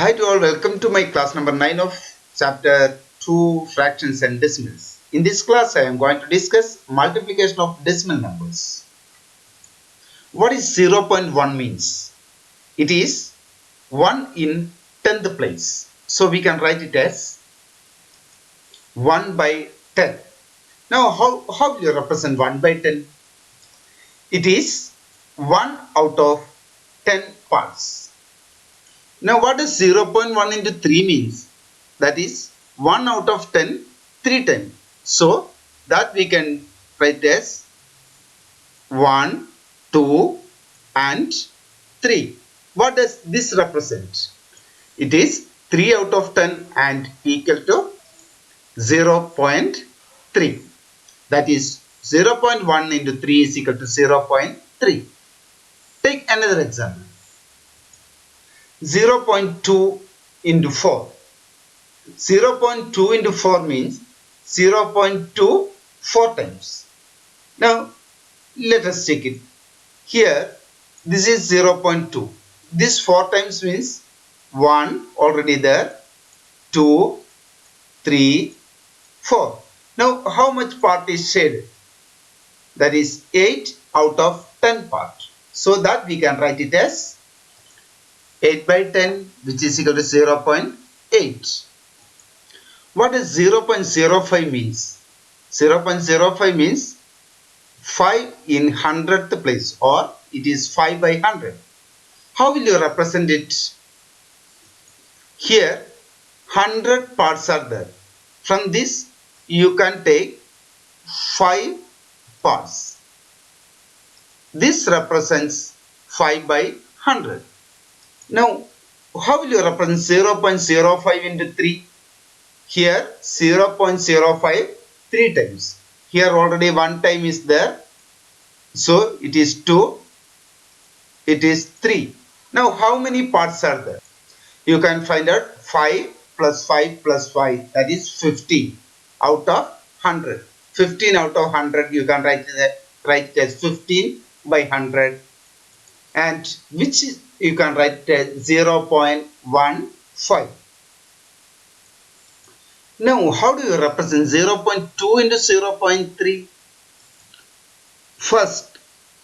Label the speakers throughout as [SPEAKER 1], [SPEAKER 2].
[SPEAKER 1] Hi to all, welcome to my class number 9 of chapter 2 fractions and decimals. In this class I am going to discuss multiplication of decimal numbers. What is 0.1 means? It is 1 in 10th place. So we can write it as 1 by 10. Now how will you represent 1 by 10? It is 1 out of 10 parts. Now what does 0.1 into 3 means? That is 1 out of 10, 3 times. So that we can write as 1, 2 and 3. What does this represent? It is 3 out of 10 and equal to 0.3. That is 0.1 into 3 is equal to 0.3. Take another example. 0.2 into 4. 0.2 into 4 means 0.2 4 times. Now let us check it. Here this is 0.2. This 4 times means 1 already there, 2, 3, 4. Now how much part is shaded? That is 8 out of 10 part. So that we can write it as 8 by 10, which is equal to 0.8. What does 0.05 means? 0.05 means 5 in 100th place, or it is 5 by 100. How will you represent it? Here 100 parts are there. From this you can take 5 parts. This represents 5 by 100. Now how will you represent 0.05 into 3? Here 0.05 3 times. Here already 1 time is there. So it is 2. It is 3. Now how many parts are there? You can find out 5 plus 5 plus 5, that is 15 out of 100. 15 out of 100 you can write it as 15 by 100, and which is you can write it as 0.15. Now how do you represent 0.2 into 0.3? First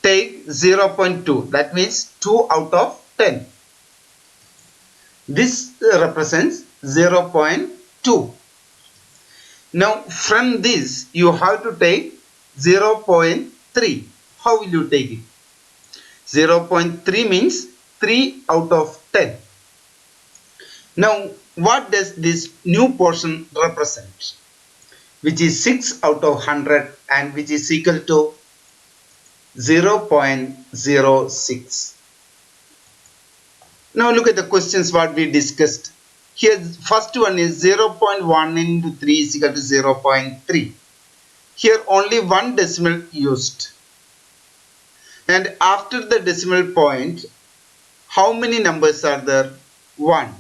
[SPEAKER 1] take 0.2, that means 2 out of 10. This represents 0.2. Now from this you have to take 0.3. How will you take it? 0.3 means 3 out of 10. Now what does this new portion represent? Which is 6 out of 100 and which is equal to 0.06. Now look at the questions what we discussed. Here first one is 0.1 into 3 is equal to 0.3. Here only one decimal used. And after the decimal point, how many numbers are there? 1.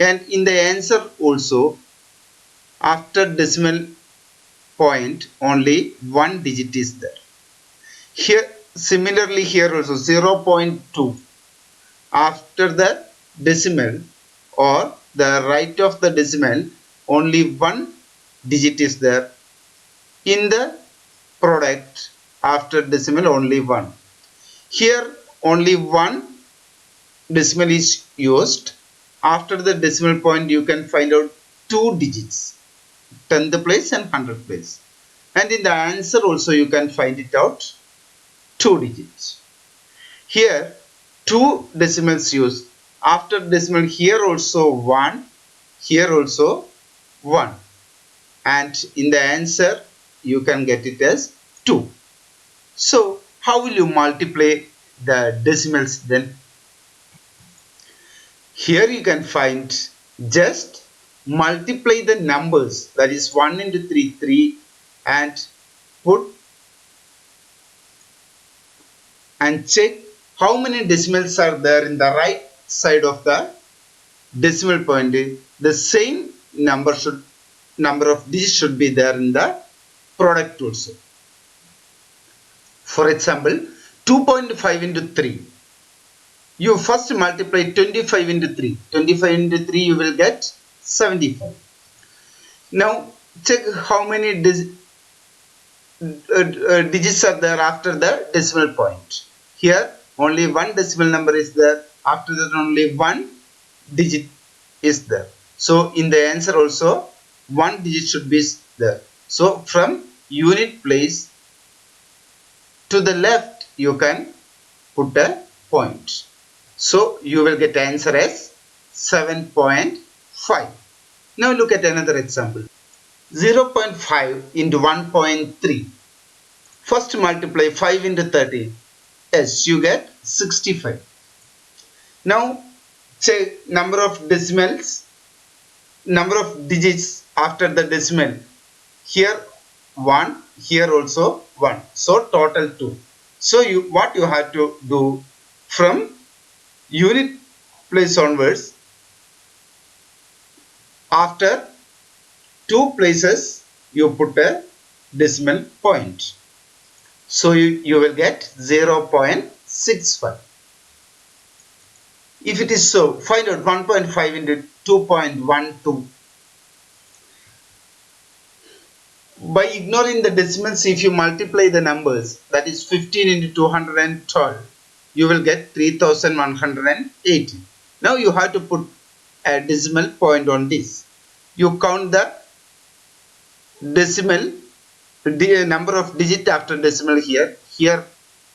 [SPEAKER 1] And in the answer also, after decimal point, only one digit is there. Here similarly here also 0.2. After the decimal or the right of the decimal, only one digit is there. In the product, after decimal only one. Here only one decimal is used. After the decimal point you can find out two digits, 10th place and 100th place. And in the answer also you can find it out, two digits. Here two decimals used. After decimal here also 1, here also 1, and in the answer you can get it as 2. So how will you multiply the decimals then? Here you can find, just multiply the numbers, that is 1 into 3, 3, and put and check how many decimals are there in the right side of the decimal point. The same number of digits should be there in the product also. For example, 2.5 into 3. You first multiply 25 into 3. 25 into 3 you will get 75. Now check how many digits are there after the decimal point. Here only one decimal number is there. After that only one digit is there. So in the answer also one digit should be there. So from unit place to the left you can put a point. So you will get answer as 7.5. Now look at another example. 0.5 into 1.3. First multiply 5 into 13. Yes, you get 65. Now check number of decimals, number of digits after the decimal. Here 1, here also 1. So total 2. So what you have to do from unit place onwards, after 2 places you put a decimal point. So you will get 0.65. If it is so, find out 1.5 into 2.12. By ignoring the decimals, if you multiply the numbers, that is 15 into 212, you will get 3180. Now you have to put a decimal point on this. You count the decimal, the number of digit after decimal here. Here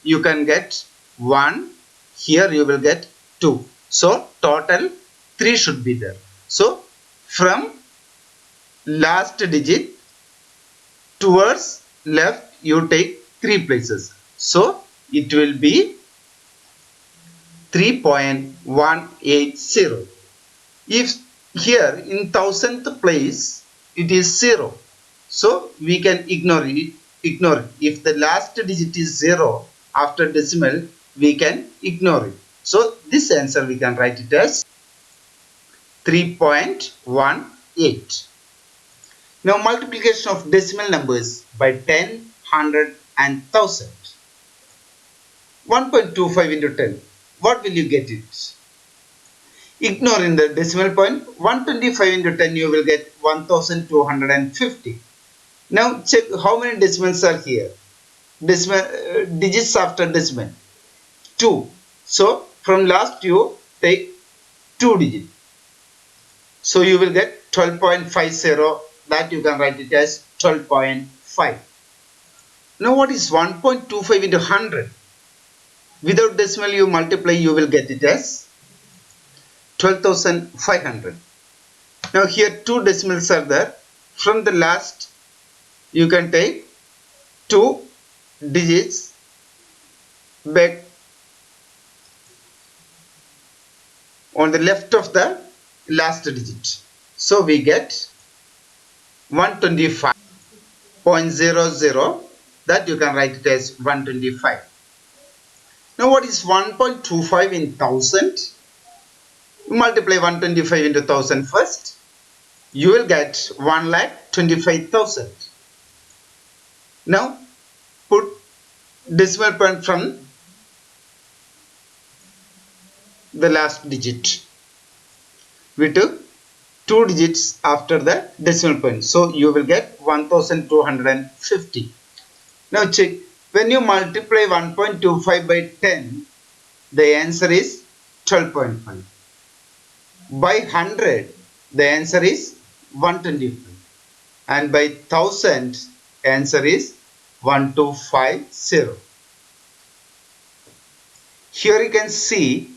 [SPEAKER 1] you can get 1, here you will get 2. So total 3 should be there. So from last digit towards left you take 3 places. So it will be 3.180. If here in thousandth place it is 0. So we can ignore it. If the last digit is 0 after decimal, we can ignore it. So this answer we can write it as 3.18. Now multiplication of decimal numbers by 10, 100 and 1000. 1.25 into 10. What will you get it? Ignoring the decimal point, 125 into 10 you will get 1250. Now check how many decimals are here. Decimal digits after decimal 2. So from last you take 2 digits. So you will get 12.50. That you can write it as 12.5. Now what is 1.25 into 100? Without decimal you multiply, you will get it as 12,500. Now here 2 decimals are there. From the last you can take 2 digits back on the left of the last digit. So we get 125.00. That you can write it as 125. Now what is 1.25 in 1000? Multiply 125 into 1000 first. You will get 1,25,000. Now put decimal point from the last digit. We took 2 digits after the decimal point. So you will get 1250. Now check. When you multiply 1.25 by 10, the answer is 12.5. By 100, the answer is 125. And by 1000, answer is 1250. Here you can see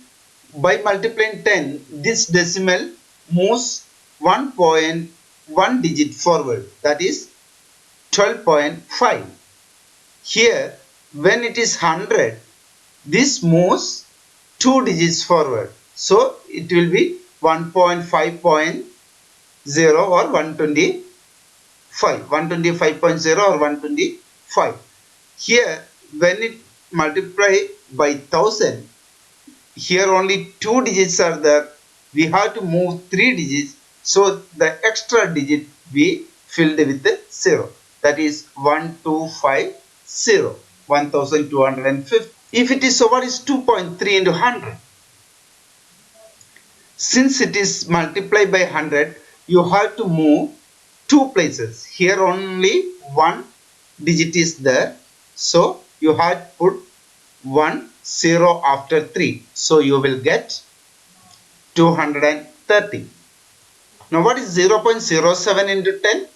[SPEAKER 1] by multiplying 10, this decimal moves 1.1 digit forward, that is 12.5. Here when it is 100, this moves 2 digits forward. So it will be 1.5.0 or 125. 125.0 or 125. Here when it multiply by 1000, here only 2 digits are there. We have to move 3 digits. So the extra digit we filled with 0. That is 1250. 1250. If it is so, what is 2.3 into 100? Since it is multiplied by 100, you have to move two places. Here only one digit is there. So you have to put 1 0 after 3. So you will get 230. Now what is 0.07 into 10?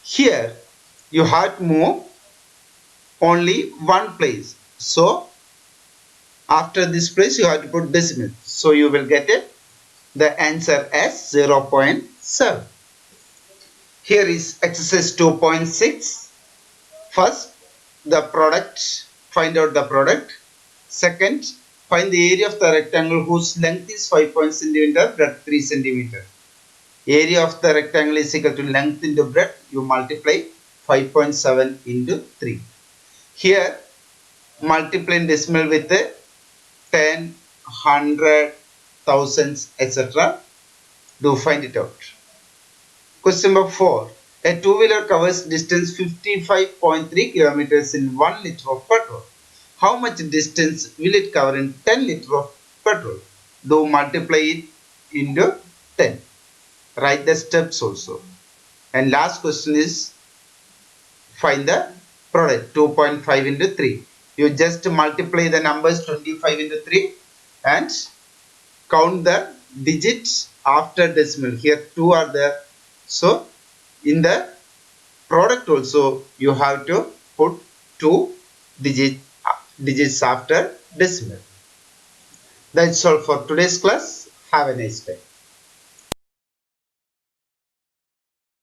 [SPEAKER 1] Here you have to move only one place. So after this place you have to put decimal. So you will get it. The answer as 0.7. Here is exercise 2.6. First, the product. Find out the product. Second, find the area of the rectangle whose length is 5 cm, breadth 3 cm. Area of the rectangle is equal to length into breadth. You multiply 5.7 into 3. Here, multiply decimal with 10, 100, thousands, etc. Do find it out. Question number 4. A two-wheeler covers distance 55.3 kilometers in 1 liter of petrol. How much distance will it cover in 10 liter of petrol? Do multiply it into 10. Write the steps also. And last question is find the product. 2.5 into 3. You just multiply the numbers 25 into 3 and count the digits after decimal. Here 2 are there. So in the product also you have to put 2 digits after decimal. That's all for today's class. Have a nice day.